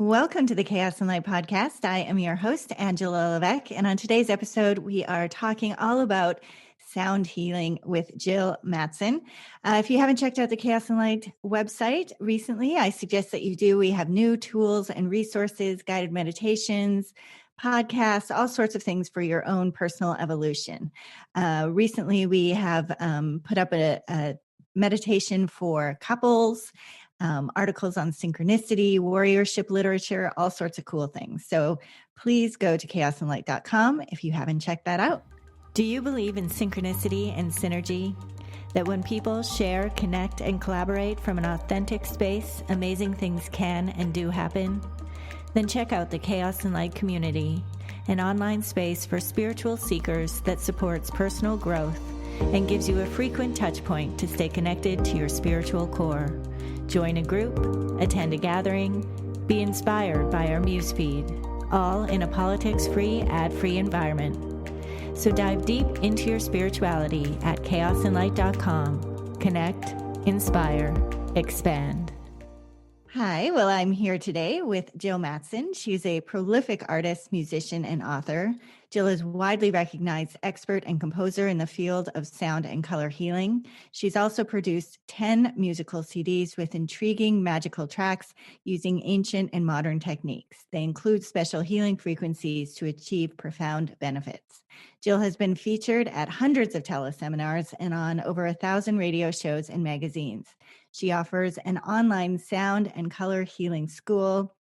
Welcome to the Chaos and Light podcast. I am your host, Angela Levesque, and on today's episode, we are talking all about sound healing with Jill Mattson. If you haven't checked out the Chaos and Light website recently, I suggest that you do. We have new tools and resources, guided meditations, podcasts, all sorts of things for your own personal evolution. Recently, we have put up a meditation for couples, articles on synchronicity, warriorship literature, all sorts of cool things. So please go to chaosandlight.com if you haven't checked that out. Do you believe in synchronicity and synergy? That when people share, connect, and collaborate from an authentic space, amazing things can and do happen? Then check out the Chaos and Light community, an online space for spiritual seekers that supports personal growth and gives you a frequent touch point to stay connected to your spiritual core. Join a group, attend a gathering, be inspired by our Muse feed, all in a politics-free, ad-free environment. So dive deep into your spirituality at chaosandlight.com. Connect, inspire, expand. Hi, well, I'm here today with Jill Mattson. She's a prolific artist, musician, and author. Jill is widely recognized expert and composer in the field of sound and color healing. She's also produced 10 musical CDs with intriguing magical tracks using ancient and modern techniques. They include special healing frequencies to achieve profound benefits. Jill has been featured at hundreds of teleseminars and on over 1,000 radio shows and magazines. She offers an online sound and color healing school,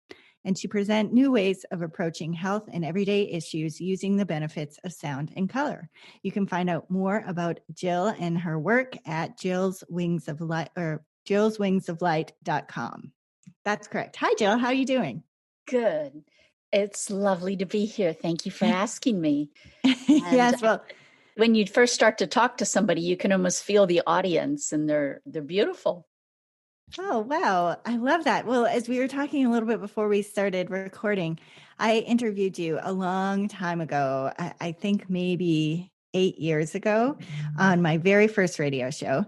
and she presents new ways of approaching health and everyday issues using the benefits of sound and color. You can find out more about Jill and her work at Jill's Wings of Light or jillswingsoflight.com. That's correct. Hi, Jill. How are you doing? Good. It's lovely to be here. Thank you for asking me. Yes, well, when you first start to talk to somebody, you can almost feel the audience, and they're beautiful. Oh, wow. I love that. Well, as we were talking a little bit before we started recording, I interviewed you a long time ago, I think maybe 8 years ago, on my very first radio show.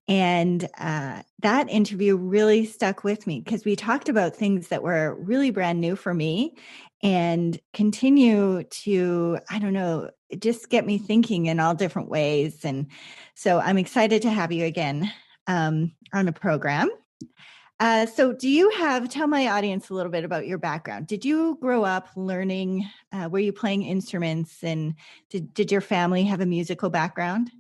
And that interview really stuck with me because we talked about things that were really brand new for me and continue to, I don't know, just get me thinking in all different ways. And so I'm excited to have you again on the program. So tell my audience a little bit about your background. Did you grow up learning, were you playing instruments, and did your family have a musical background?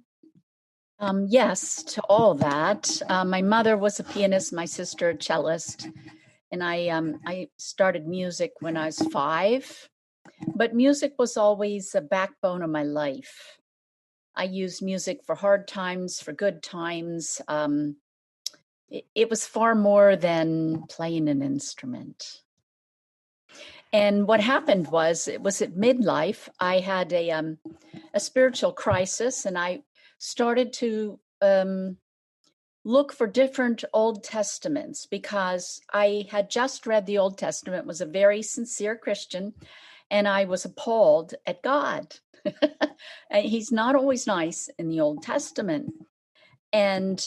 Yes, to all that. My mother was a pianist, my sister a cellist, and I started music when I was 5, but music was always a backbone of my life. I used music for hard times, for good times. It was far more than playing an instrument. And what happened was, it was at midlife, I had a spiritual crisis, and I started to look for different Old Testaments because I had just read the Old Testament, was a very sincere Christian, and I was appalled at God. He's not always nice in the Old Testament. And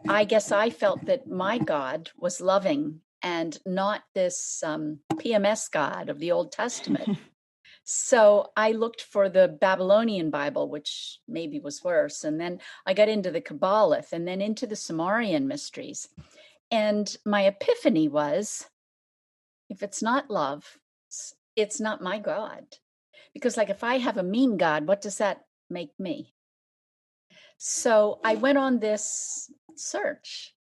I guess I felt that my God was loving and not this PMS God of the Old Testament. So I looked for the Babylonian Bible, which maybe was worse. And then I got into the Kabbalah and then into the Sumerian mysteries. And my epiphany was, if it's not love, it's not my God. Because like, if I have a mean God, what does that make me? So I went on this search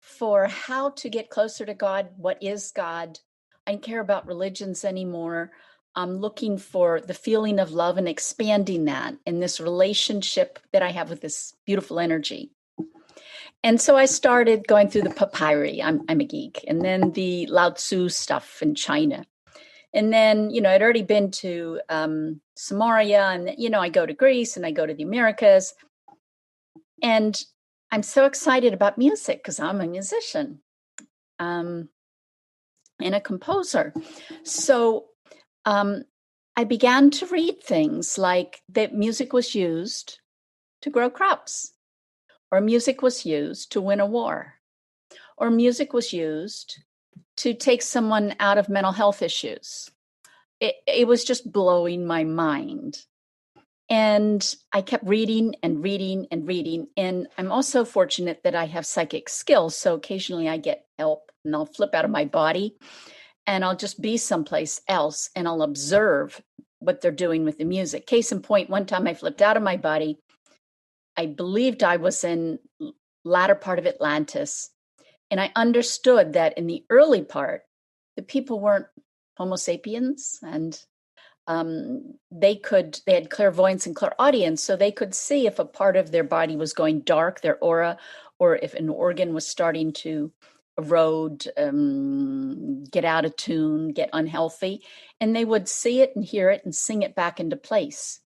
for how to get closer to God. What is God? I don't care about religions anymore. I'm looking for the feeling of love and expanding that in this relationship that I have with this beautiful energy. And so I started going through the papyri. I'm a geek. And then the Lao Tzu stuff in China. And then, I'd already been to Samaria, and, I go to Greece and I go to the Americas. And I'm so excited about music because I'm a musician and a composer. So I began to read things like that music was used to grow crops, or music was used to win a war, or music was used to take someone out of mental health issues. It was just blowing my mind. And I kept reading and reading and reading. And I'm also fortunate that I have psychic skills. So occasionally I get help and I'll flip out of my body and I'll just be someplace else and I'll observe what they're doing with the music. Case in point, one time I flipped out of my body. I believed I was in latter part of Atlantis. And I understood that in the early part, the people weren't Homo sapiens, and they had clairvoyance and clairaudience, so they could see if a part of their body was going dark, their aura, or if an organ was starting to erode, get out of tune, get unhealthy, and they would see it and hear it and sing it back into place.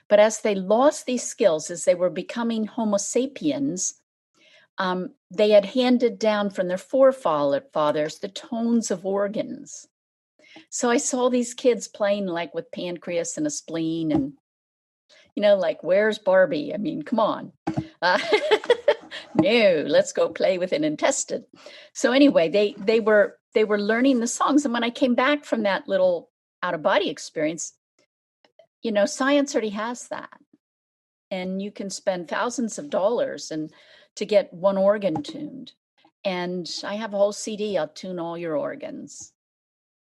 But as they lost these skills, as they were becoming Homo sapiens, they had handed down from their forefathers the tones of organs. So I saw these kids playing like with pancreas and a spleen and, like, where's Barbie? I mean, come on. No, let's go play with an intestine. So anyway, they were learning the songs. And when I came back from that little out-of-body experience, science already has that. And you can spend thousands of dollars to get one organ tuned. And I have a whole CD, I'll tune all your organs.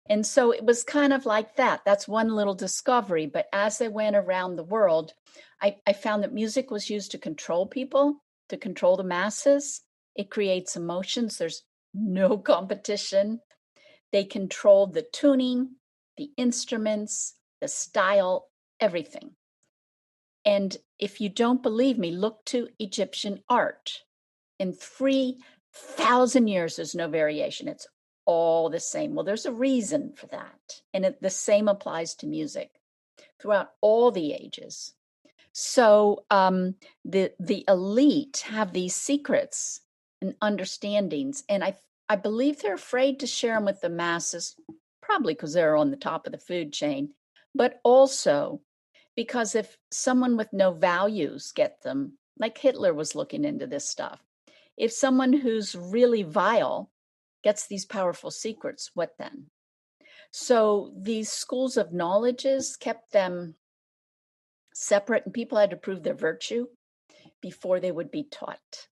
And so it was kind of like that. That's one little discovery. But as I went around the world, I found that music was used to control people, to control the masses. It creates emotions. There's no competition. They controlled the tuning, the instruments, the style, everything. And if you don't believe me, look to Egyptian art. In 3,000 years, there's no variation. It's all the same. Well, there's a reason for that. And the same applies to music throughout all the ages. So the elite have these secrets and understandings. And I believe they're afraid to share them with the masses, probably because they're on the top of the food chain, but also because if someone with no values get them, like Hitler was looking into this stuff, if someone who's really vile gets these powerful secrets, what then? So these schools of knowledges kept them separate, and people had to prove their virtue before they would be taught.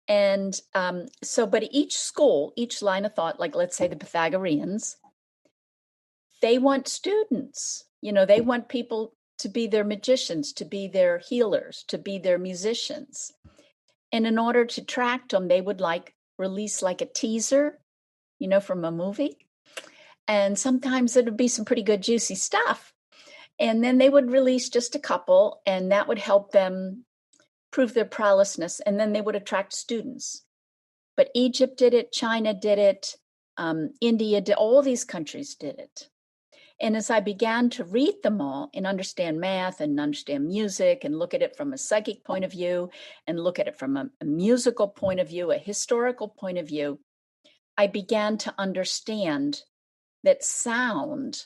And but each school, each line of thought, like let's say the Pythagoreans, they want students. They want people to be their magicians, to be their healers, to be their musicians. And in order to attract them, they would release like a teaser, from a movie. And sometimes it would be some pretty good juicy stuff. And then they would release just a couple, and that would help them prove their prowessness. And then they would attract students. But Egypt did it, China did it, India did, all these countries did it. And as I began to read them all and understand math and understand music and look at it from a psychic point of view and look at it from a musical point of view, a historical point of view, I began to understand that sound,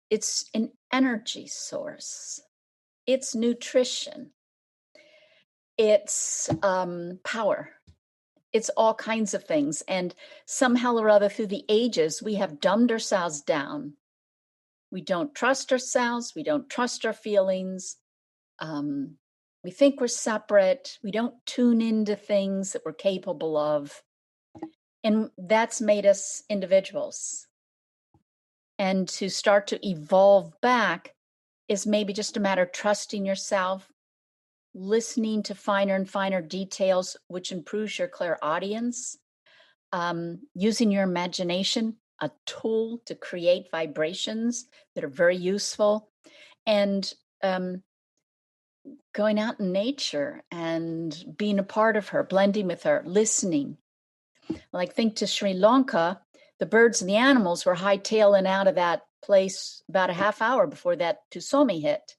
it's an energy source. It's nutrition. It's power. It's all kinds of things. And somehow or other through the ages, we have dumbed ourselves down. We don't trust ourselves. We don't trust our feelings. We think we're separate. We don't tune into things that we're capable of. And that's made us individuals. And to start to evolve back is maybe just a matter of trusting yourself, listening to finer and finer details, which improves your clairaudience, using your imagination, a tool to create vibrations that are very useful, and going out in nature and being a part of her, blending with her, listening. Like think to Sri Lanka, the birds and the animals were hightailing out of that place about a half hour before that tsunami hit.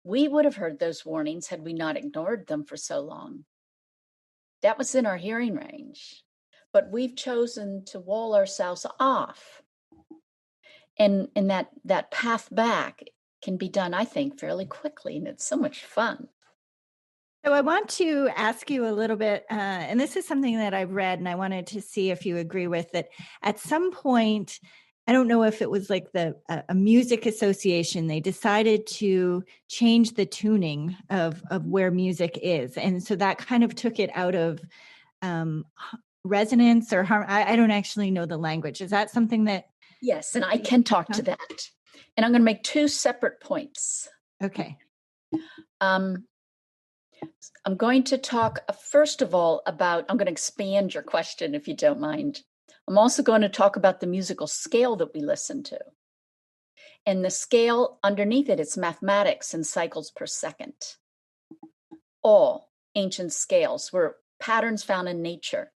We would have heard those warnings had we not ignored them for so long. That was in our hearing range. But we've chosen to wall ourselves off. And that path back can be done, I think, fairly quickly. And it's so much fun. So I want to ask you a little bit, and this is something that I've read, and I wanted to see if you agree with it. At some point, I don't know if it was like a music association, they decided to change the tuning of where music is, and so that kind of took it out of resonance or harm. I don't actually know the language. Is that something that? Yes, and I can talk to that. And I'm going to make two separate points. Okay. I'm going to talk, first of all, I'm going to expand your question, if you don't mind. I'm also going to talk about the musical scale that we listen to. And the scale underneath it, it's mathematics in cycles per second. All ancient scales were patterns found in nature.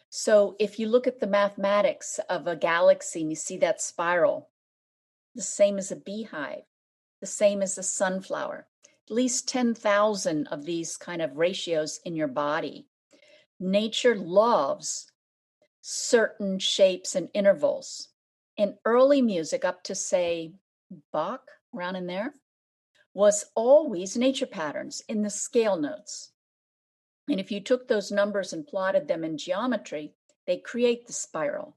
So if you look at the mathematics of a galaxy and you see that spiral, the same as a beehive, the same as a sunflower, at least 10,000 of these kind of ratios in your body. Nature loves certain shapes and intervals. In early music, up to say Bach, around in there, was always nature patterns in the scale notes. And if you took those numbers and plotted them in geometry, they create the spiral.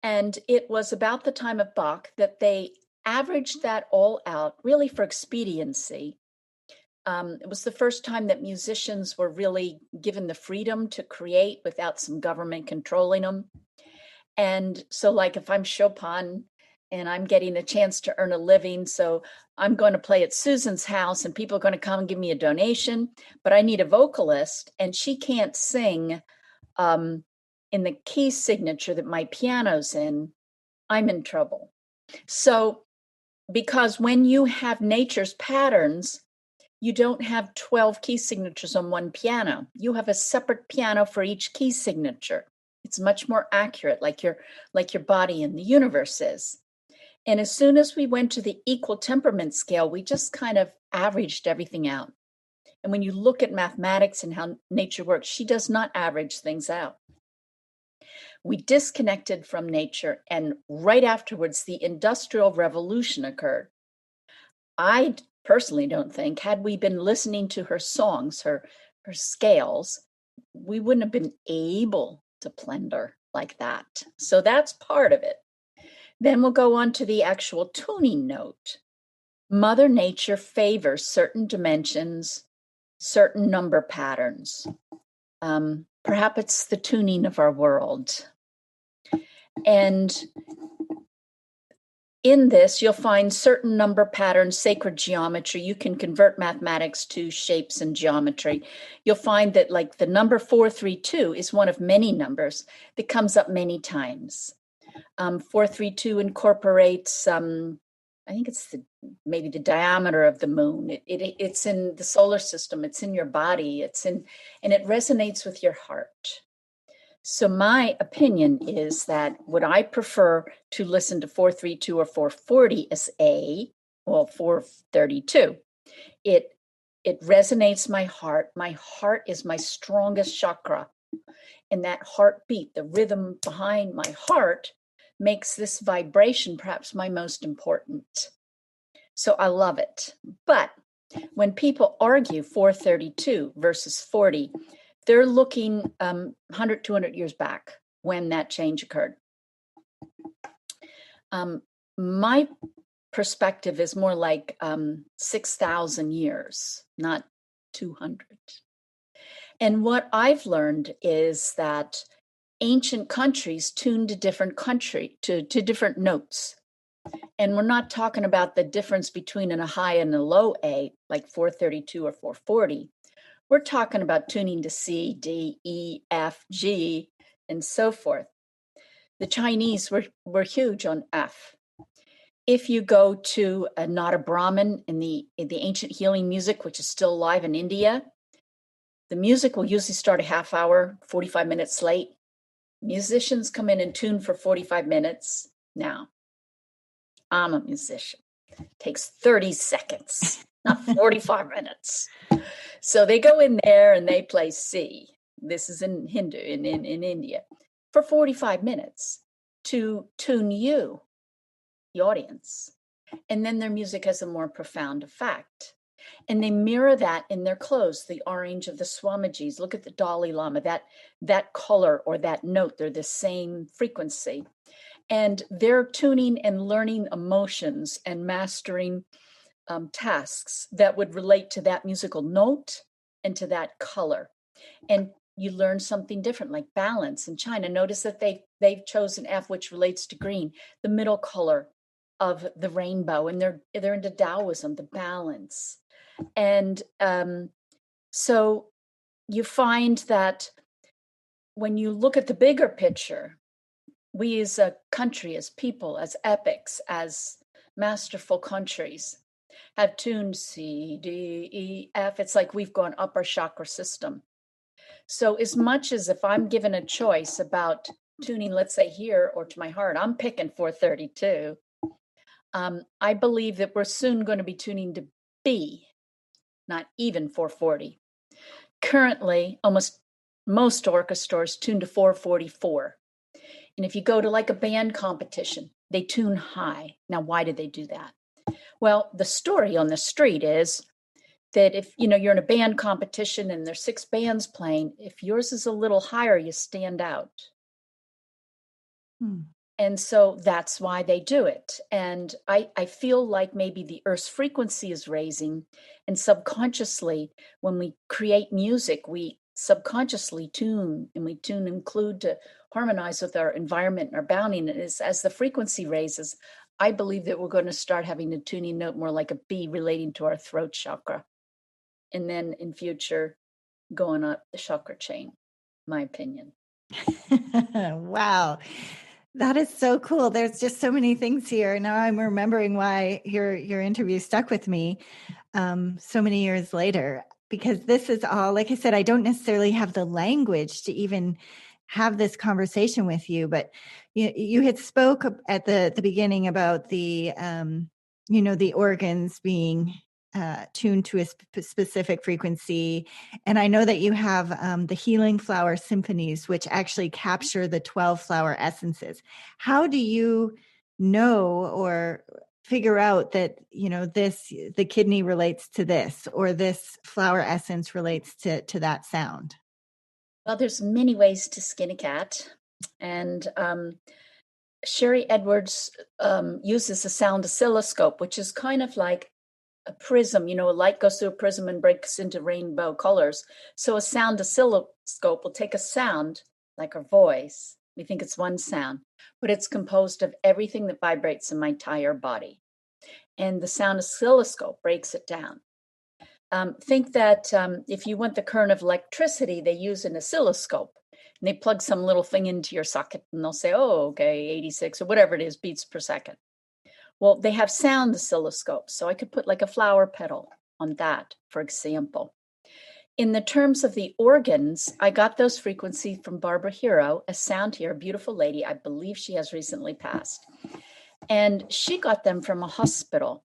And it was about the time of Bach that they averaged that all out, really for expediency. It was the first time that musicians were really given the freedom to create without some government controlling them. And so, like, if I'm Chopin and I'm getting a chance to earn a living, so I'm going to play at Susan's house and people are going to come and give me a donation, but I need a vocalist and she can't sing in the key signature that my piano's in, I'm in trouble. So, because when you have nature's patterns, you don't have 12 key signatures on one piano. You have a separate piano for each key signature. It's much more accurate, like your body in the universe is. And as soon as we went to the equal temperament scale, we just kind of averaged everything out. And when you look at mathematics and how nature works, she does not average things out. We disconnected from nature, and right afterwards, the Industrial Revolution occurred. I personally don't think, had we been listening to her songs, her scales, we wouldn't have been able to plunder like that. So that's part of it. Then we'll go on to the actual tuning note. Mother Nature favors certain dimensions, certain number patterns. Perhaps it's the tuning of our world. And in this, you'll find certain number patterns, sacred geometry. You can convert mathematics to shapes and geometry. You'll find that, like, the number 432 is one of many numbers that comes up many times. 432 incorporates, I think it's maybe the diameter of the moon. It's in the solar system. It's in your body. And it resonates with your heart. So my opinion is that would I prefer to listen to 432 or 440 as A, well, 432. It resonates my heart. My heart is my strongest chakra. And that heartbeat, the rhythm behind my heart, makes this vibration perhaps my most important. So I love it. But when people argue 432 versus 40, they're looking 100, 200 years back when that change occurred. My perspective is more like 6,000 years, not 200. And what I've learned is that ancient countries tuned to different notes. And we're not talking about the difference between a high and a low A, like 432 or 440. We're talking about tuning to C, D, E, F, G, and so forth. The Chinese were huge on F. If you go to a Nada Brahman in the ancient healing music, which is still alive in India, the music will usually start a half hour, 45 minutes late. Musicians come in and tune for 45 minutes. Now, I'm a musician. It takes 30 seconds, not 45 minutes. So they go in there and they play C. This is in Hindu, in India, for 45 minutes to tune you, the audience. And then their music has a more profound effect. And they mirror that in their clothes, the orange of the Swamijis. Look at the Dalai Lama, that color or that note, they're the same frequency. And they're tuning and learning emotions and mastering tasks that would relate to that musical note and to that color. And you learn something different, like balance in China. Notice that they've chosen F, which relates to green, the middle color of the rainbow, and they're into Taoism, the balance. And so you find that when you look at the bigger picture, we as a country, as people, as epics, as masterful countries, have tuned C, D, E, F. It's like we've gone up our chakra system. So as much as if I'm given a choice about tuning, let's say here or to my heart, I'm picking 432. I believe that we're soon going to be tuning to B, not even 440. Currently, most orchestras tune to 444. And if you go to like a band competition, they tune high. Now, why do they do that? Well, the story on the street is that if you're in a band competition and there's 6 bands playing, if yours is a little higher, you stand out. And so that's why they do it. And I feel like maybe the Earth's frequency is raising, and subconsciously, when we create music, we subconsciously tune, and we include to harmonize with our environment and our bounding. And as the frequency raises, I believe that we're going to start having a tuning note more like a B relating to our throat chakra. And then in future, going up the chakra chain, my opinion. Wow. That is so cool. There's just so many things here. Now I'm remembering why your interview stuck with me so many years later, because this is all, like I said, I don't necessarily have the language to even have this conversation with you, but you had spoke at the beginning about the, the organs being tuned to a specific frequency. And I know that you have the Healing Flower Symphonies, which actually capture the 12 flower essences. How do you know or figure out that, the kidney relates to this, or this flower essence relates to that sound? Well, there's many ways to skin a cat. And Sherry Edwards uses a sound oscilloscope, which is kind of like a prism. A light goes through a prism and breaks into rainbow colors. So a sound oscilloscope will take a sound like our voice. We think it's one sound, but it's composed of everything that vibrates in my entire body. And the sound oscilloscope breaks it down. Think that if you want the current of electricity, they use an oscilloscope. And they plug some little thing into your socket and they'll say, oh, okay, 86 or whatever it is, beats per second. Well, they have sound oscilloscopes. So I could put like a flower petal on that, for example. In the terms of the organs, I got those frequencies from Barbara Hero, a sound here, a beautiful lady. I believe she has recently passed. And she got them from a hospital.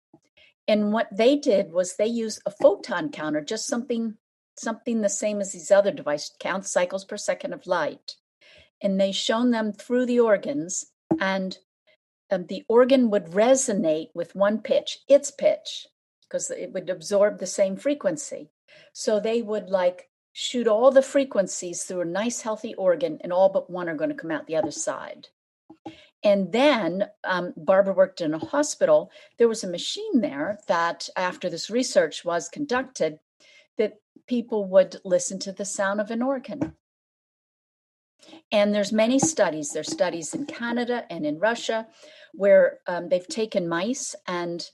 And what they did was they used a photon counter, just something the same as these other devices, count cycles per second of light. And they shone them through the organs, and the organ would resonate with one pitch, its pitch, because it would absorb the same frequency. So they would like shoot all the frequencies through a nice, healthy organ, and all but one are going to come out the other side. And then Barbara worked in a hospital. There was a machine there that after this research was conducted, that people would listen to the sound of an organ. And there's many studies. There's studies in Canada and in Russia where they've taken mice and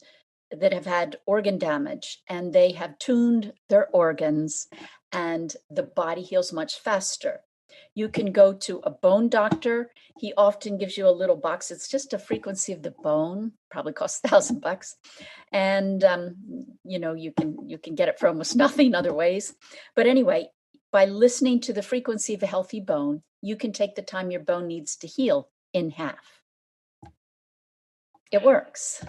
that have had organ damage, and they have tuned their organs, and the body heals much faster. You can go to a bone doctor. He often gives you a little box. It's just a frequency of the bone, probably costs $1,000. And, you can get it for almost nothing other ways. But anyway, by listening to the frequency of a healthy bone, you can take the time your bone needs to heal in half. It works.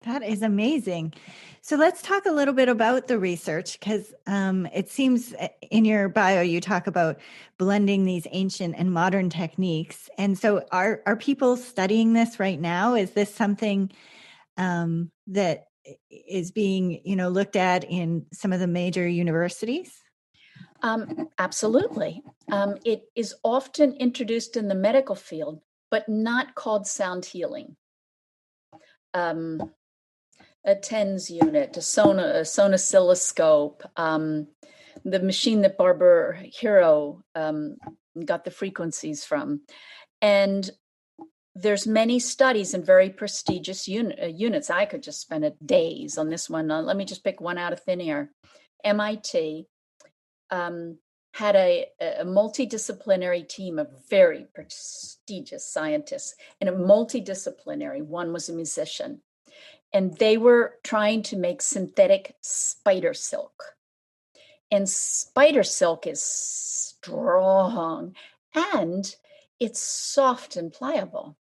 That is amazing. So let's talk a little bit about the research, because it seems in your bio you talk about blending these ancient and modern techniques. And so are people studying this right now? Is this something that is being, looked at in some of the major universities? Absolutely. It is often introduced in the medical field, but not called sound healing. A TENS unit, a Oscilloscope, the machine that Barbara Hero got the frequencies from. And there's many studies in very prestigious units. I could just spend days on this one. Let me just pick one out of thin air. MIT had a multidisciplinary team of very prestigious scientists, and a multidisciplinary. One was a musician. And they were trying to make synthetic spider silk. And spider silk is strong and it's soft and pliable.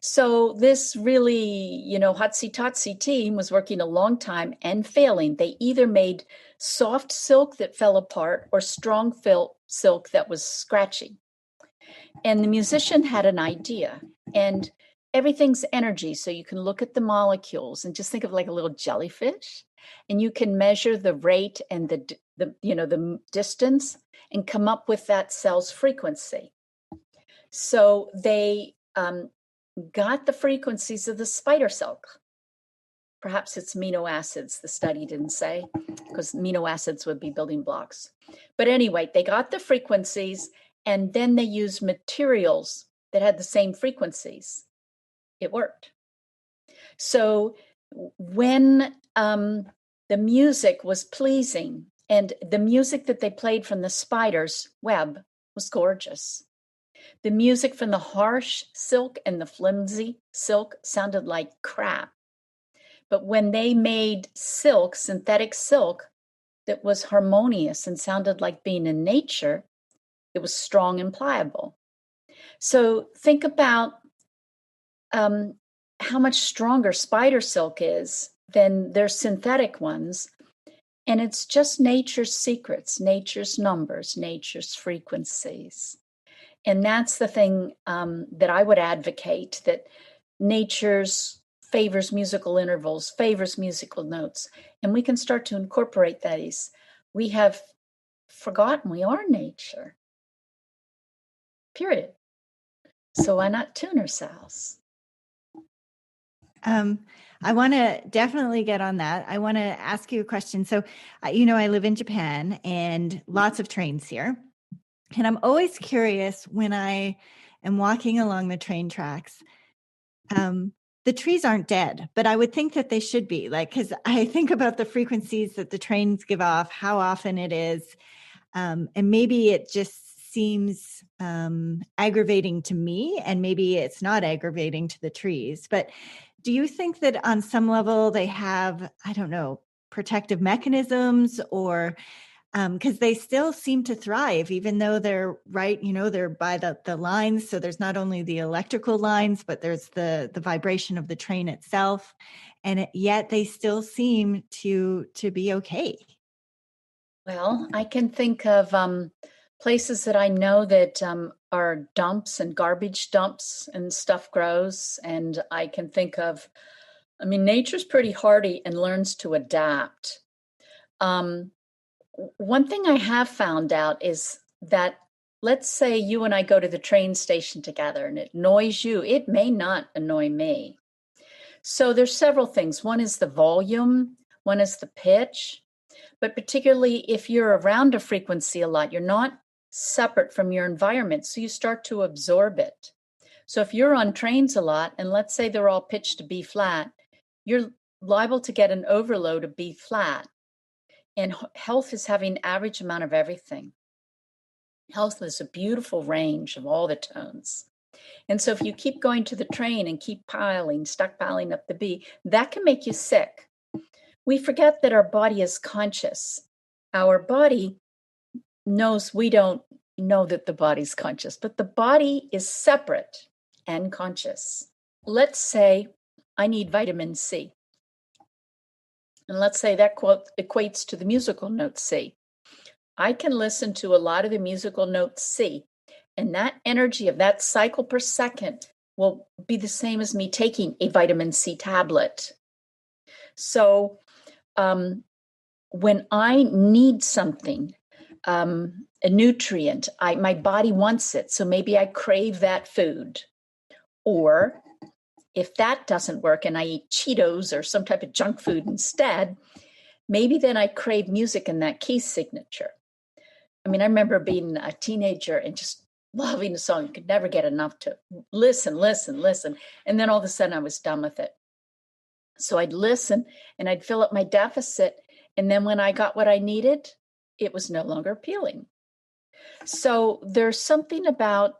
So this really, hotsy-totsy team was working a long time and failing. They either made soft silk that fell apart or strong silk that was scratchy. And the musician had an idea, and everything's energy. So you can look at the molecules and just think of like a little jellyfish, and you can measure the rate and the distance and come up with that cell's frequency. So they got the frequencies of the spider silk. Perhaps it's amino acids, the study didn't say, because amino acids would be building blocks. But anyway, they got the frequencies, and then they used materials that had the same frequencies. It worked. So when the music was pleasing, and the music that they played from the spider's web was gorgeous. The music from the harsh silk and the flimsy silk sounded like crap. But when they made silk, synthetic silk, that was harmonious and sounded like being in nature, it was strong and pliable. So think about how much stronger spider silk is than their synthetic ones. And it's just nature's secrets, nature's numbers, nature's frequencies. And that's the thing that I would advocate, that nature's favors musical intervals, favors musical notes, and we can start to incorporate these. We have forgotten we are nature, period. So why not tune ourselves? I want to definitely get on that. I want to ask you a question. So, I live in Japan and lots of trains here. And I'm always curious when I am walking along the train tracks, the trees aren't dead, but I would think that they should be, because I think about the frequencies that the trains give off, how often it is. And maybe it just seems aggravating to me, and maybe it's not aggravating to the trees. But do you think that on some level they have, I don't know, protective mechanisms, or because they still seem to thrive, even though they're right, they're by the lines. So there's not only the electrical lines, but there's the vibration of the train itself. And yet they still seem to be okay. Well, I can think of places that I know that are dumps and garbage dumps and stuff grows. And I can think of, nature's pretty hardy and learns to adapt. One thing I have found out is that, let's say you and I go to the train station together and it annoys you, it may not annoy me. So there's several things. One is the volume, one is the pitch, but particularly if you're around a frequency a lot, you're not separate from your environment, so you start to absorb it. So if you're on trains a lot, and let's say they're all pitched to B flat, you're liable to get an overload of B flat. And health is having average amount of everything. Health is a beautiful range of all the tones. And so if you keep going to the train and keep stockpiling up the B, that can make you sick. We forget that our body is conscious. Our body knows we don't know that the body's conscious, but the body is separate and conscious. Let's say I need vitamin C. And let's say that quote equates to the musical note C. I can listen to a lot of the musical note C, and that energy of that cycle per second will be the same as me taking a vitamin C tablet. So when I need something, a nutrient, my body wants it. So maybe I crave that food. Or if that doesn't work and I eat Cheetos or some type of junk food instead, maybe then I crave music in that key signature. I mean, I remember being a teenager and just loving a song, could never get enough to listen. And then all of a sudden I was done with it. So I'd listen and I'd fill up my deficit. And then when I got what I needed, it was no longer appealing. So there's something about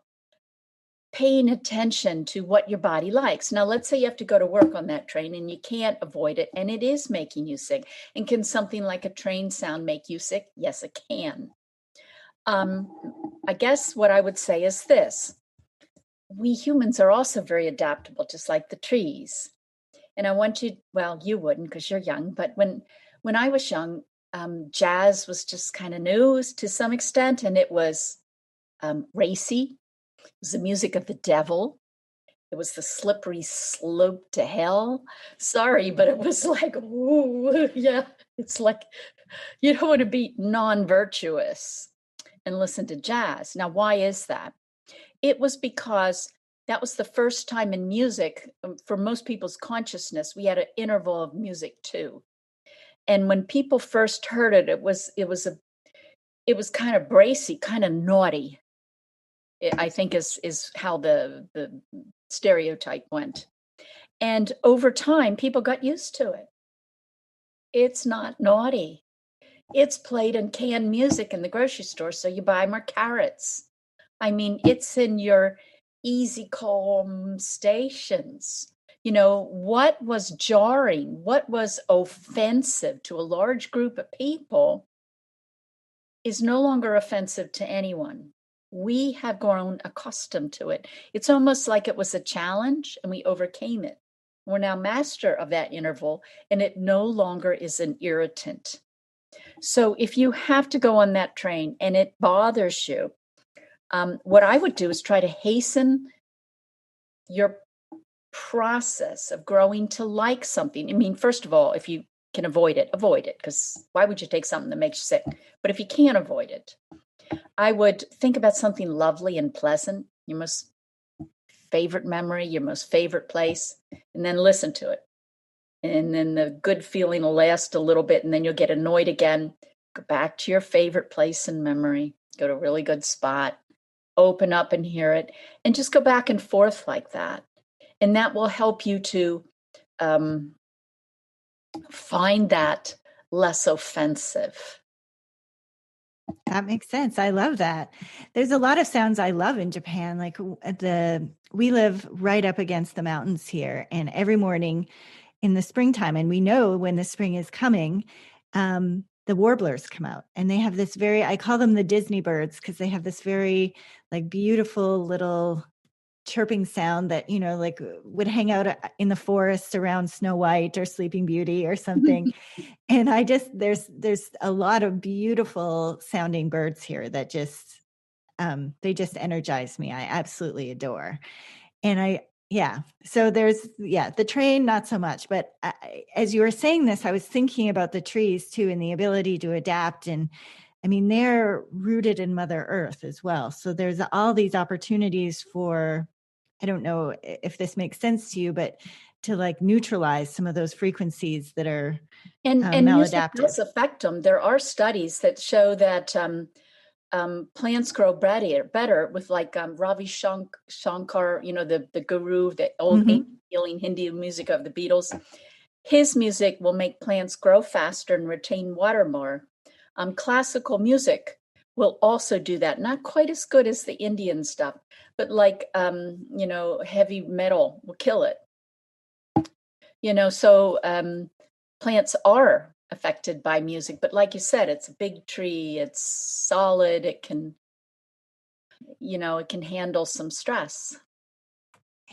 paying attention to what your body likes. Now, let's say you have to go to work on that train and you can't avoid it and it is making you sick. And can something like a train sound make you sick? Yes, it can. I guess what I would say is this. We humans are also very adaptable, just like the trees. And I want you, well, you wouldn't because you're young, but when I was young, jazz was just kind of new to some extent, and it was racy. It was the music of the devil. It was the slippery slope to hell. Sorry, but it was like, ooh, yeah. It's like you don't want to be non-virtuous and listen to jazz. Now, why is that? It was because that was the first time in music, for most people's consciousness, we had an interval of music too. And when people first heard it, it was kind of bracy, kind of naughty. I think is how the stereotype went. And over time, people got used to it. It's not naughty. It's played in canned music in the grocery store, so you buy more carrots. I mean, it's in your easy calm stations. You know, what was jarring, what was offensive to a large group of people is no longer offensive to anyone. We have grown accustomed to it. It's almost like it was a challenge and we overcame it. We're now master of that interval and it no longer is an irritant. So if you have to go on that train and it bothers you, what I would do is try to hasten your process of growing to like something. I mean, first of all, if you can avoid it, because why would you take something that makes you sick? But if you can't avoid it, I would think about something lovely and pleasant, your most favorite memory, your most favorite place, and then listen to it. And then the good feeling will last a little bit, and then you'll get annoyed again. Go back to your favorite place in memory, go to a really good spot, open up and hear it, and just go back and forth like that. And that will help you to find that less offensive. That makes sense. I love that. There's a lot of sounds I love in Japan. Like we live right up against the mountains here, and every morning in the springtime, and we know when the spring is coming, the warblers come out, and they have this I call them the Disney birds because they have this very like beautiful little chirping sound that, you know, like would hang out in the forest around Snow White or Sleeping Beauty or something. And there's a lot of beautiful sounding birds here that just, they just energize me. I absolutely adore. And so the train, not so much, but as you were saying this, I was thinking about the trees too, and the ability to adapt. And I mean, they're rooted in Mother Earth as well. So there's all these opportunities for, I don't know if this makes sense to you, but to like neutralize some of those frequencies that are and music maladaptive. does affect them. There are studies that show that plants grow better with like Ravi Shankar, you know, the guru, the old healing Hindu music of the Beatles. His music will make plants grow faster and retain water more. Classical music will also do that. Not quite as good as the Indian stuff, but like, you know, heavy metal will kill it. You know, so plants are affected by music, but like you said, it's a big tree, it's solid, it can, you know, it can handle some stress.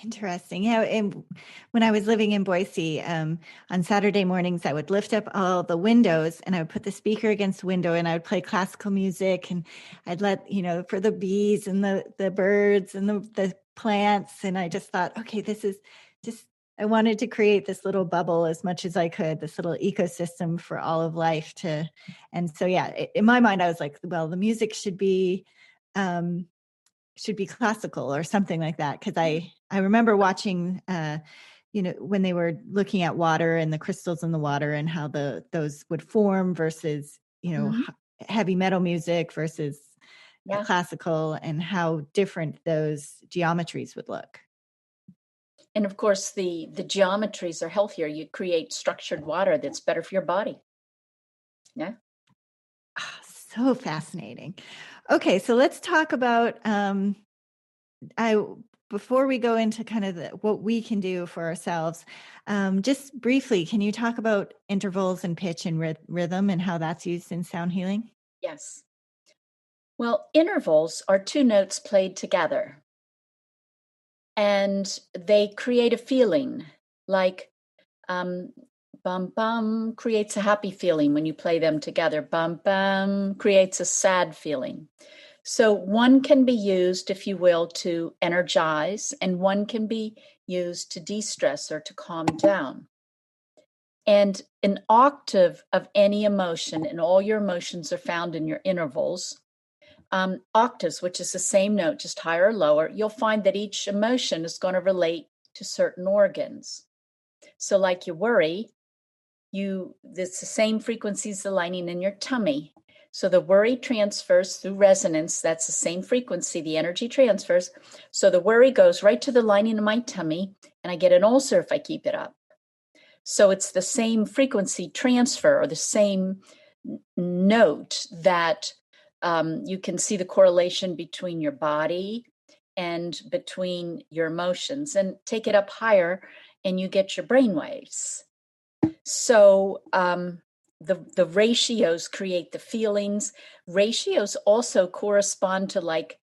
Interesting. Yeah. And when I was living in Boise, on Saturday mornings, I would lift up all the windows and I would put the speaker against the window and I would play classical music, and I'd let, you know, for the bees and the birds and the plants. And I just thought, okay, this is just I wanted to create this little bubble as much as I could, this little ecosystem for all of life and so, yeah, in my mind, I was like, well, the music should be classical or something like that. Cause I remember watching, when they were looking at water and the crystals in the water and how those would form versus, heavy metal music versus classical, and how different those geometries would look. And of course, the geometries are healthier. You create structured water that's better for your body. Yeah. Oh, so fascinating. Okay, so let's talk about before we go into kind of what we can do for ourselves, just briefly, can you talk about intervals and pitch and rhythm and how that's used in sound healing? Yes. Well, intervals are two notes played together, and they create a feeling like bum bum creates a happy feeling when you play them together. Bum bum creates a sad feeling. So one can be used, if you will, to energize, and one can be used to de-stress or to calm down. And an octave of any emotion, and all your emotions are found in your intervals, octaves, which is the same note, just higher or lower, you'll find that each emotion is going to relate to certain organs. So like you worry, it's the same frequencies, the lining in your tummy. So the worry transfers through resonance. That's the same frequency, the energy transfers. So the worry goes right to the lining of my tummy, and I get an ulcer if I keep it up. So it's the same frequency transfer, or the same note, that you can see the correlation between your body and between your emotions. And take it up higher and you get your brain waves. So the ratios create the feelings. Ratios also correspond to like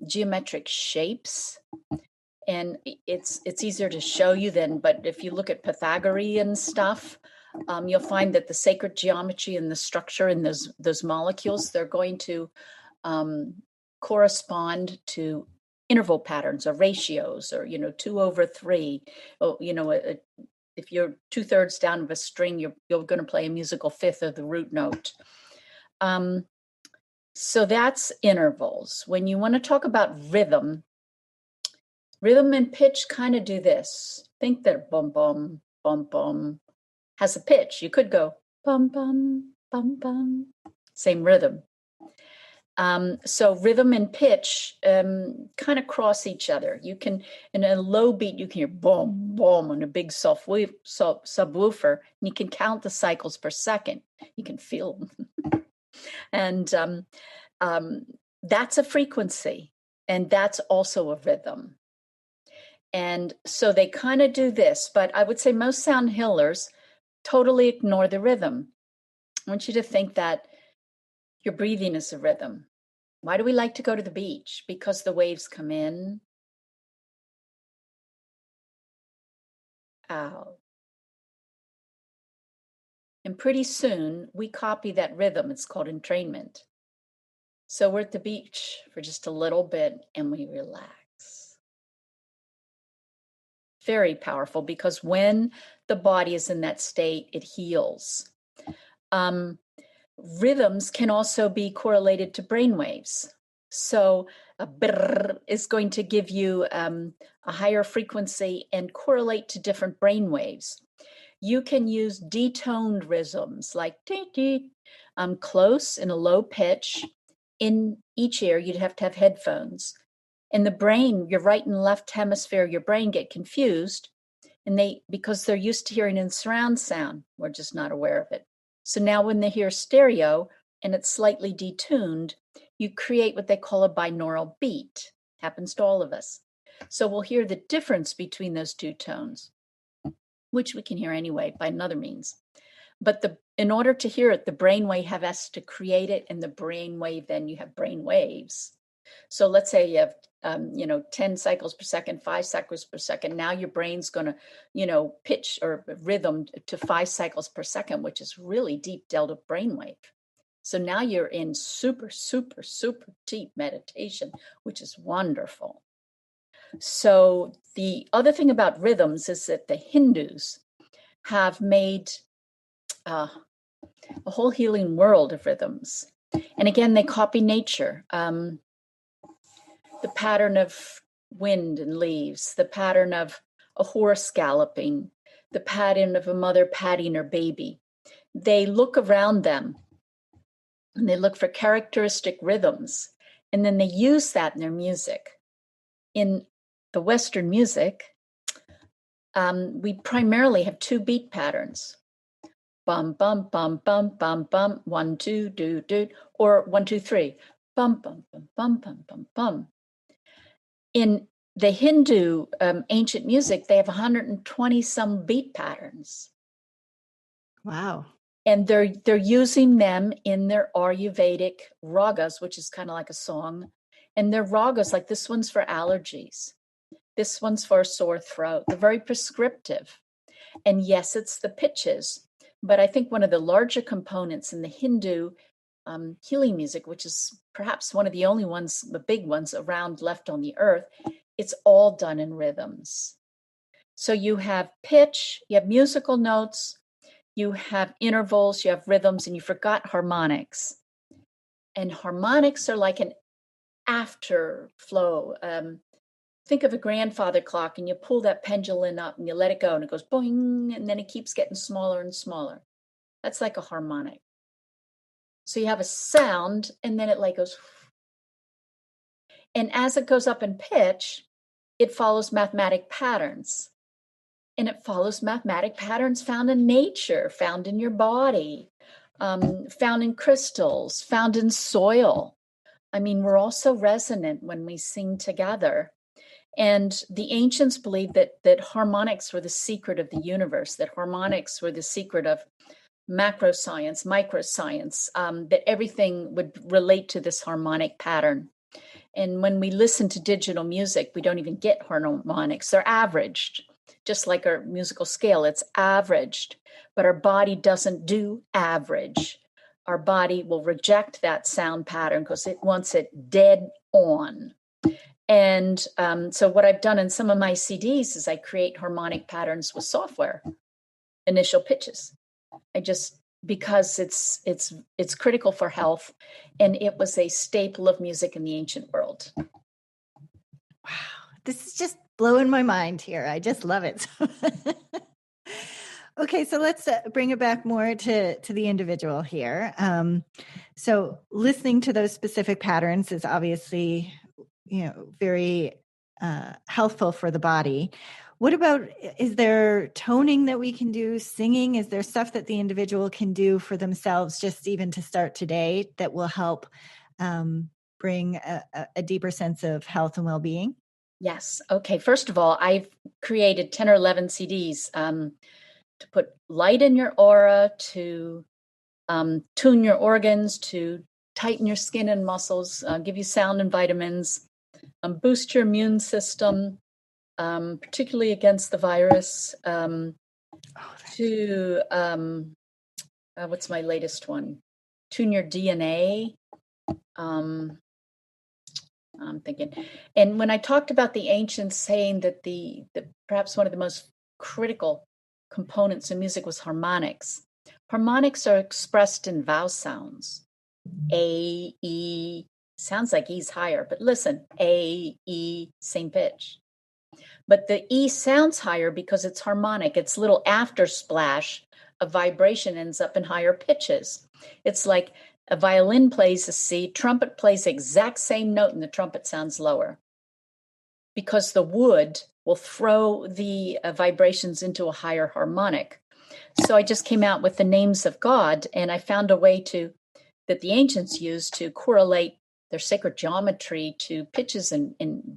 geometric shapes. And it's easier to show you then, but if you look at Pythagorean stuff, you'll find that the sacred geometry and the structure in those molecules, they're going to correspond to interval patterns or ratios, or 2/3. If you're 2/3 down of a string, you're going to play a musical fifth of the root note. So that's intervals. When you want to talk about rhythm and pitch kind of do this. Think that bum bum bum bum has a pitch. You could go bum bum bum bum, same rhythm. So rhythm and pitch kind of cross each other. You can, in a low beat, you can hear boom, boom on a big subwoofer, and you can count the cycles per second. You can feel them. And that's a frequency, and that's also a rhythm. And so they kind of do this, but I would say most sound healers totally ignore the rhythm. I want you to think that your breathing is a rhythm. Why do we like to go to the beach? Because the waves come in, out. And pretty soon we copy that rhythm. It's called entrainment. So we're at the beach for just a little bit and we relax. Very powerful, because when the body is in that state, it heals. Rhythms can also be correlated to brain waves. So a brrr is going to give you a higher frequency and correlate to different brain waves. You can use detoned rhythms like dee, close in a low pitch. In each ear, you'd have to have headphones. In the brain, your right and left hemisphere, your brain get confused, and because they're used to hearing in surround sound, we're just not aware of it. So now when they hear stereo and it's slightly detuned, you create what they call a binaural beat. Happens to all of us. So we'll hear the difference between those two tones, which we can hear anyway by another means. But in order to hear it, the brainwave has to create it, and the brainwave, then you have brain waves. So let's say you have 10 cycles per second, 5 cycles per second. Now your brain's going to, pitch or rhythm to 5 cycles per second, which is really deep delta brainwave. So now you're in super, super, super deep meditation, which is wonderful. So the other thing about rhythms is that the Hindus have made a whole healing world of rhythms. And again, they copy nature. The pattern of wind and leaves, the pattern of a horse galloping, the pattern of a mother patting her baby. They look around them and they look for characteristic rhythms, and then they use that in their music. In the Western music, we primarily have 2 beat patterns. Bum, bum, bum, bum, bum, bum, 1, 2, do, do, or 1, 2, 3. Bum, bum, bum, bum, bum, bum, bum. In the Hindu ancient music, they have 120 some beat patterns. Wow. And they're using them in their Ayurvedic ragas, which is kind of like a song. And their ragas, like this one's for allergies. This one's for a sore throat. They're very prescriptive. And yes, it's the pitches. But I think one of the larger components in the Hindu healing music, which is perhaps one of the only ones, the big ones around left on the earth, it's all done in rhythms. So you have pitch, you have musical notes, you have intervals, you have rhythms, and you forgot harmonics. And harmonics are like an afterflow. Think of a grandfather clock, and you pull that pendulum up and you let it go, and it goes boing, and then it keeps getting smaller and smaller. That's like a harmonic. So you have a sound, and then it like goes. And as it goes up in pitch, it follows mathematic patterns. And it follows mathematic patterns found in nature, found in your body, found in crystals, found in soil. I mean, we're all so resonant when we sing together. And the ancients believed that harmonics were the secret of the universe, that harmonics were the secret of macro science, microscience, that everything would relate to this harmonic pattern. And when we listen to digital music, we don't even get harmonics. They're averaged. Just like our musical scale, it's averaged, but our body doesn't do average. Our body will reject that sound pattern because it wants it dead on. And so what I've done in some of my CDs is I create harmonic patterns with software, initial pitches. Because it's critical for health, and it was a staple of music in the ancient world. Wow. This is just blowing my mind here. I just love it. Okay, so let's bring it back more to the individual here. So listening to those specific patterns is obviously, very healthful for the body. What about, is there toning that we can do, singing? Is there stuff that the individual can do for themselves, just even to start today, that will help bring a deeper sense of health and well-being? Yes. Okay. First of all, I've created 10 or 11 CDs to put light in your aura, to tune your organs, to tighten your skin and muscles, give you sound and vitamins, boost your immune system, particularly against the virus, what's my latest one? Tune your DNA. I'm thinking. And when I talked about the ancients saying that the perhaps one of the most critical components in music was harmonics. Harmonics are expressed in vowel sounds. A, E, sounds like E's higher, but listen, A, E, same pitch. But the E sounds higher because it's harmonic. Its little after splash of vibration ends up in higher pitches. It's like a violin plays a C, trumpet plays the exact same note, and the trumpet sounds lower because the wood will throw the vibrations into a higher harmonic. So I just came out with the names of God, and I found a way that the ancients used to correlate their sacred geometry to pitches and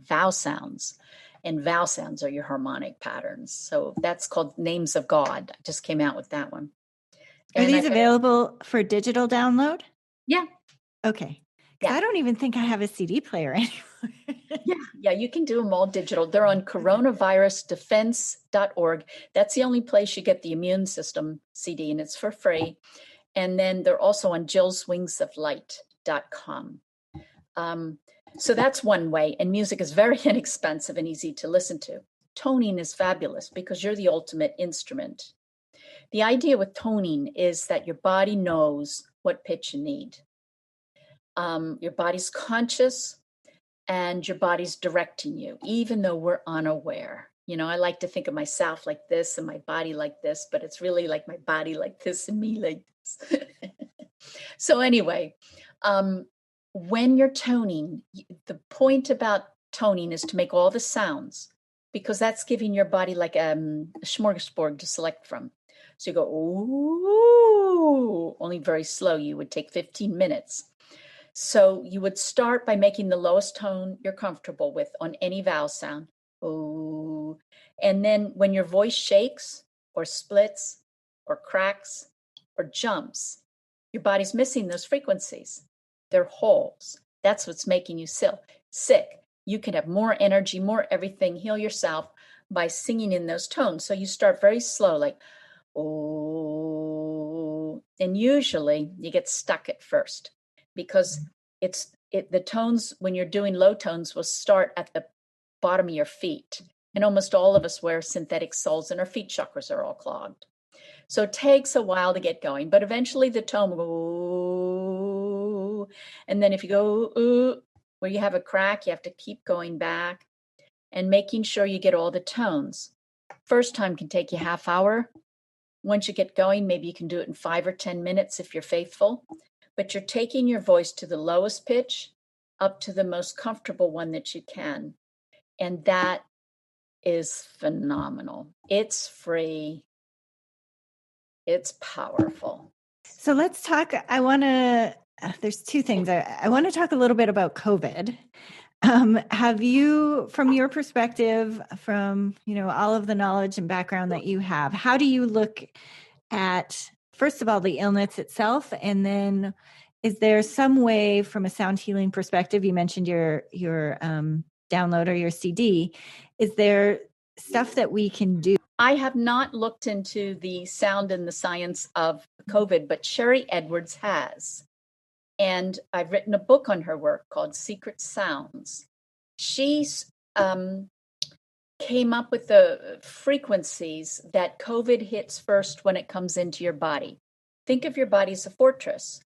vowel sounds. And vowel sounds are your harmonic patterns. So that's called Names of God. I just came out with that one. Are these available for digital download? Yeah. Okay. Yeah. I don't even think I have a CD player anymore. Yeah, you can do them all digital. They're on coronavirusdefense.org. That's the only place you get the immune system CD, and it's for free. And then they're also on jillswingsoflight.com. So that's one way. And music is very inexpensive and easy to listen to. Toning is fabulous because you're the ultimate instrument. The idea with toning is that your body knows what pitch you need. Your body's conscious and your body's directing you, even though we're unaware. I like to think of myself like this and my body like this, but it's really like my body like this and me like this. So anyway, when you're toning, the point about toning is to make all the sounds, because that's giving your body like a smorgasbord to select from. So you go, ooh, only very slow. You would take 15 minutes. So you would start by making the lowest tone you're comfortable with on any vowel sound. Ooh. And then when your voice shakes or splits or cracks or jumps, your body's missing those frequencies. They're holes. That's what's making you sick. You can have more energy, more everything, heal yourself by singing in those tones. So you start very slow, like, oh, and usually you get stuck at first because the tones, when you're doing low tones, will start at the bottom of your feet. And almost all of us wear synthetic soles and our feet chakras are all clogged. So it takes a while to get going, but eventually the tone will go, ooh. And then if you go, ooh, where you have a crack, you have to keep going back and making sure you get all the tones. First time can take you half hour. Once you get going, maybe you can do it in 5 or 10 minutes if you're faithful. But you're taking your voice to the lowest pitch up to the most comfortable one that you can. And that is phenomenal. It's free. It's powerful. So let's talk. There's two things. I want to talk a little bit about COVID. Have you, from your perspective, from, all of the knowledge and background that you have, how do you look at, first of all, the illness itself? And then is there some way from a sound healing perspective, you mentioned your download or your CD, is there stuff that we can do? I have not looked into the sound and the science of COVID, but Sherry Edwards has. And I've written a book on her work called Secret Sounds. She's came up with the frequencies that COVID hits first when it comes into your body. Think of your body as a fortress.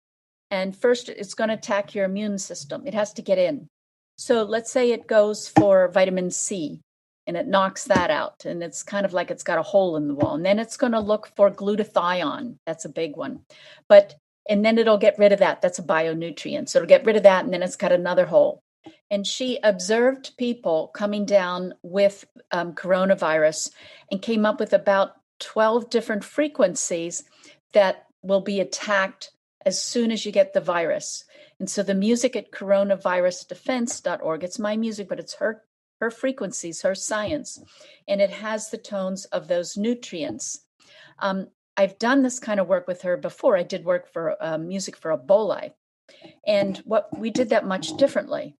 And first, it's going to attack your immune system. It has to get in. So let's say it goes for vitamin C and it knocks that out. And it's kind of like it's got a hole in the wall. And then it's going to look for glutathione. That's a big one. And then it'll get rid of that. That's a bionutrient. So it'll get rid of that. And then it's got another hole. And she observed people coming down with coronavirus and came up with about 12 different frequencies that will be attacked as soon as you get the virus. And so the music at coronavirusdefense.org, it's my music, but it's her frequencies, her science, and it has the tones of those nutrients. I've done this kind of work with her before. I did work for music for Ebola. And what we did that much differently,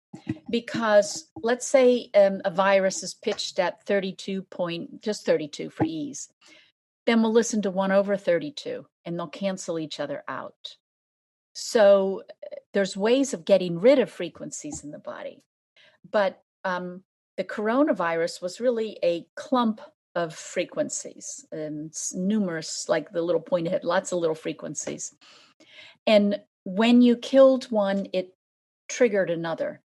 because let's say a virus is pitched at 32 for ease. Then we'll listen to 1/32 and they'll cancel each other out. So there's ways of getting rid of frequencies in the body. But the coronavirus was really a clump of frequencies, and numerous, like the little pointed head, lots of little frequencies. And when you killed one, it triggered another.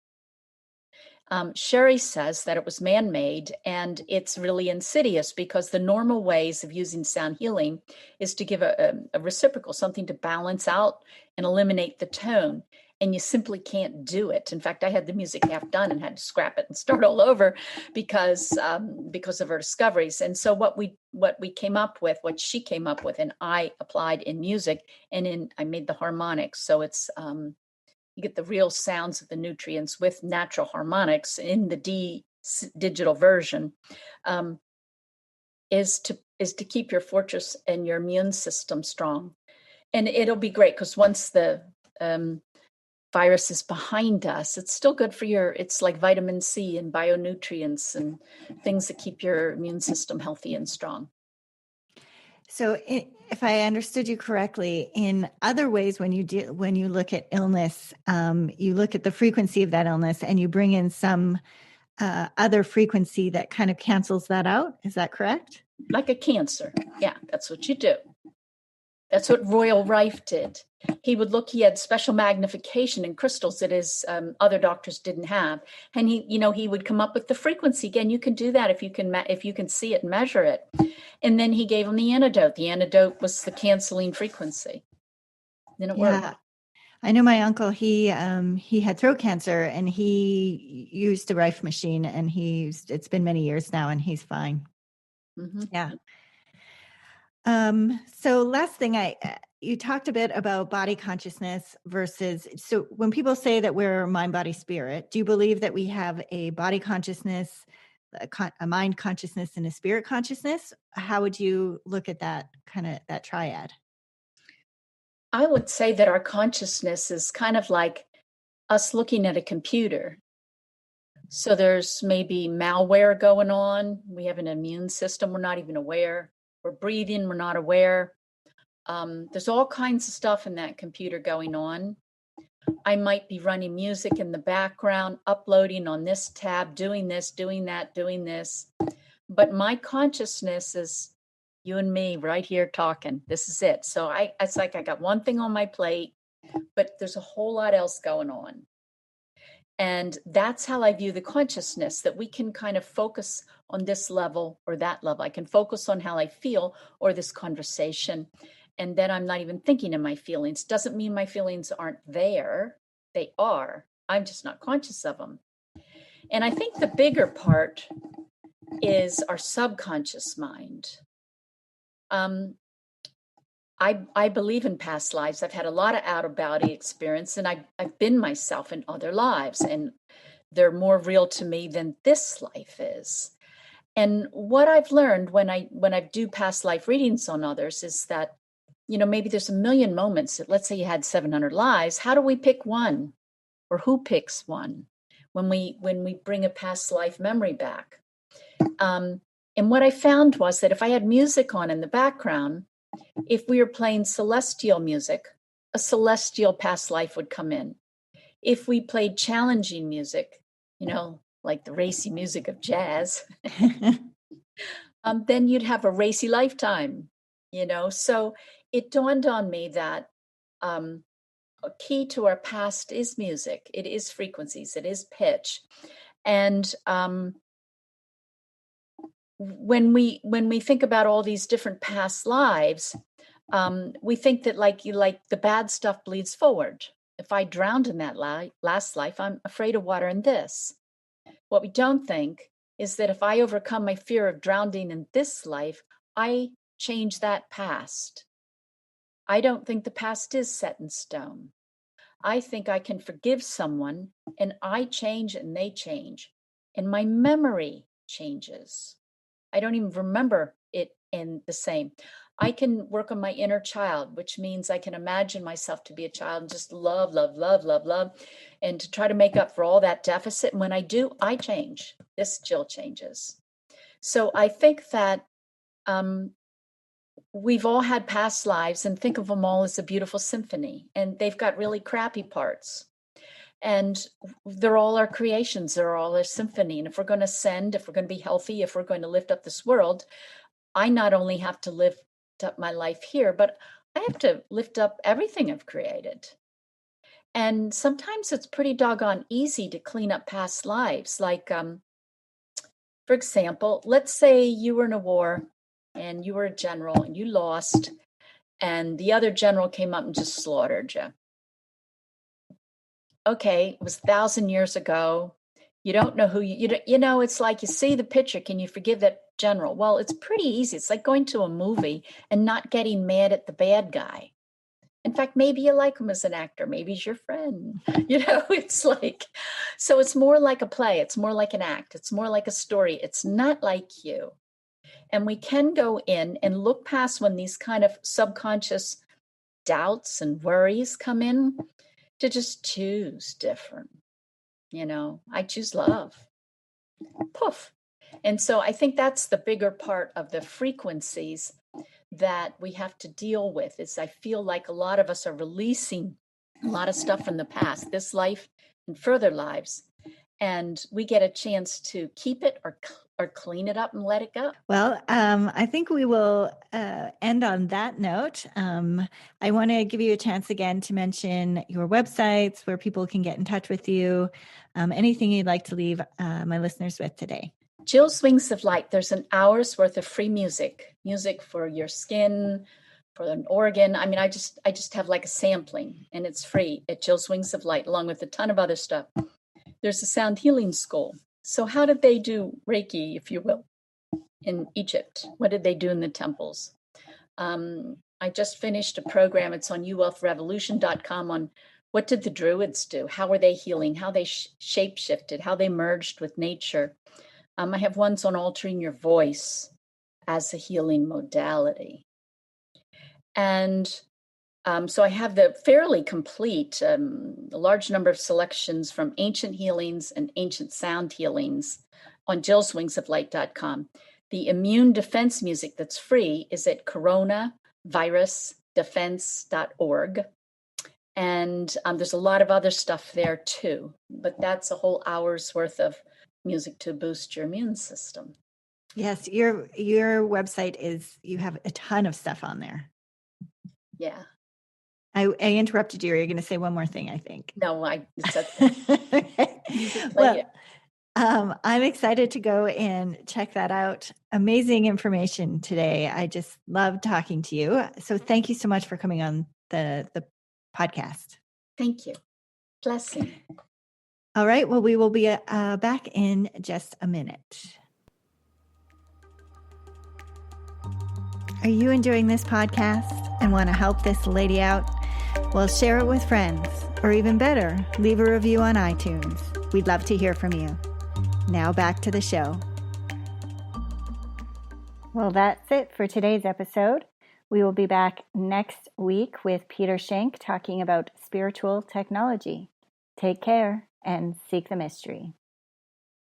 Sherry says that it was man-made, and it's really insidious because the normal ways of using sound healing is to give a reciprocal, something to balance out and eliminate the tone. And you simply can't do it. In fact, I had the music half done and had to scrap it and start all over because of her discoveries. And so what she came up with, and I applied in music, and I made the harmonics. So it's you get the real sounds of the nutrients with natural harmonics in the digital version, is to keep your fortress and your immune system strong. And it'll be great because once the virus is behind us, it's still good for it's like vitamin C and bionutrients and things that keep your immune system healthy and strong. So if I understood you correctly, in other ways, when you look at illness, you look at the frequency of that illness and you bring in some other frequency that kind of cancels that out. Is that correct? Like a cancer. Yeah, that's what you do. That's what Royal Rife did. He had special magnification in crystals that his other doctors didn't have. And he would come up with the frequency. Again, you can do that if you can see it and measure it. And then he gave him the antidote. The antidote was the canceling frequency. Then it worked. I know my uncle, he had throat cancer and he used the Rife machine, and it's been many years now and he's fine. Mm-hmm. Yeah. So last thing, you talked a bit about body consciousness so when people say that we're mind, body, spirit, do you believe that we have a body consciousness, a mind consciousness, and a spirit consciousness? How would you look at that triad? I would say that our consciousness is kind of like us looking at a computer. So there's maybe malware going on. We have an immune system. We're not even aware. We're breathing. We're not aware. There's all kinds of stuff in that computer going on. I might be running music in the background, uploading on this tab, doing this, doing that, doing this. But my consciousness is you and me right here talking. This is it. So it's like I got one thing on my plate, but there's a whole lot else going on. And that's how I view the consciousness, that we can kind of focus on this level or that level. I can focus on how I feel or this conversation. And then I'm not even thinking of my feelings. Doesn't mean my feelings aren't there. They are. I'm just not conscious of them. And I think the bigger part is our subconscious mind. I believe in past lives. I've had a lot of out-of-body experience, and I've been myself in other lives, and they're more real to me than this life is. And what I've learned when I do past life readings on others is that, maybe there's a million moments. Let's say you had 700 lives. How do we pick one, or who picks one when we bring a past life memory back? And what I found was that if I had music on in the background, if we were playing celestial music, a celestial past life would come in. If we played challenging music, like the racy music of jazz, then you'd have a racy lifetime, So it dawned on me that a key to our past is music. It is frequencies. It is pitch. And when we think about all these different past lives, we think that like the bad stuff bleeds forward. If I drowned in that last life, I'm afraid of water in this. What we don't think is that if I overcome my fear of drowning in this life, I change that past. I don't think the past is set in stone. I think I can forgive someone, and I change and they change, and my memory changes. I don't even remember it in the same. I can work on my inner child, which means I can imagine myself to be a child and just love, love, love, love, love, and to try to make up for all that deficit. And when I do, I change. This Jill changes. So I think that we've all had past lives, and think of them all as a beautiful symphony, and they've got really crappy parts. And they're all our creations. They're all a symphony. And if we're going to ascend, if we're going to be healthy, if we're going to lift up this world, I not only have to lift up my life here, but I have to lift up everything I've created. And sometimes it's pretty doggone easy to clean up past lives. Like, for example, let's say you were in a war and you were a general and you lost, and the other general came up and just slaughtered you. Okay, it was 1,000 years ago. You don't know who it's like you see the picture. Can you forgive that general? Well, it's pretty easy. It's like going to a movie and not getting mad at the bad guy. In fact, maybe you like him as an actor. Maybe he's your friend. It's like, so it's more like a play. It's more like an act. It's more like a story. It's not like you. And we can go in and look past when these kind of subconscious doubts and worries come in, to just choose different. I choose love. Poof. And so I think that's the bigger part of the frequencies that we have to deal with. Is I feel like a lot of us are releasing a lot of stuff from the past, this life and further lives, and we get a chance to keep it or clean it up and let it go. Well, I think we will end on that note. I want to give you a chance again to mention your websites, where people can get in touch with you, anything you'd like to leave my listeners with today. Jill's Wings of Light. There's an hour's worth of free music for your skin, for an organ. I mean, I just have like a sampling, and it's free at Jill's Wings of Light, along with a ton of other stuff. There's a sound healing school. So how did they do Reiki, if you will, in Egypt? What did they do in the temples? I just finished a program. It's on uwealthrevolution.com on what did the Druids do? How were they healing? How they shape-shifted? How they merged with nature? I have ones on altering your voice as a healing modality. And so I have the fairly complete, a large number of selections from ancient healings and ancient sound healings on jillswingsoflight.com. The immune defense music that's free is at coronavirusdefense.org. And there's a lot of other stuff there too, but that's a whole hour's worth of music to boost your immune system. Yes, your website you have a ton of stuff on there. Yeah. I interrupted you. You're going to say one more thing, I think. No, Okay. Well, I'm excited to go and check that out. Amazing information today. I just love talking to you. So thank you so much for coming on the podcast. Thank you. Blessing. All right. Well, we will be back in just a minute. Are you enjoying this podcast and want to help this lady out? Well, share it with friends, or even better, leave a review on iTunes. We'd love to hear from you. Now back to the show. Well, that's it for today's episode. We will be back next week with Peter Schenk talking about spiritual technology. Take care and seek the mystery.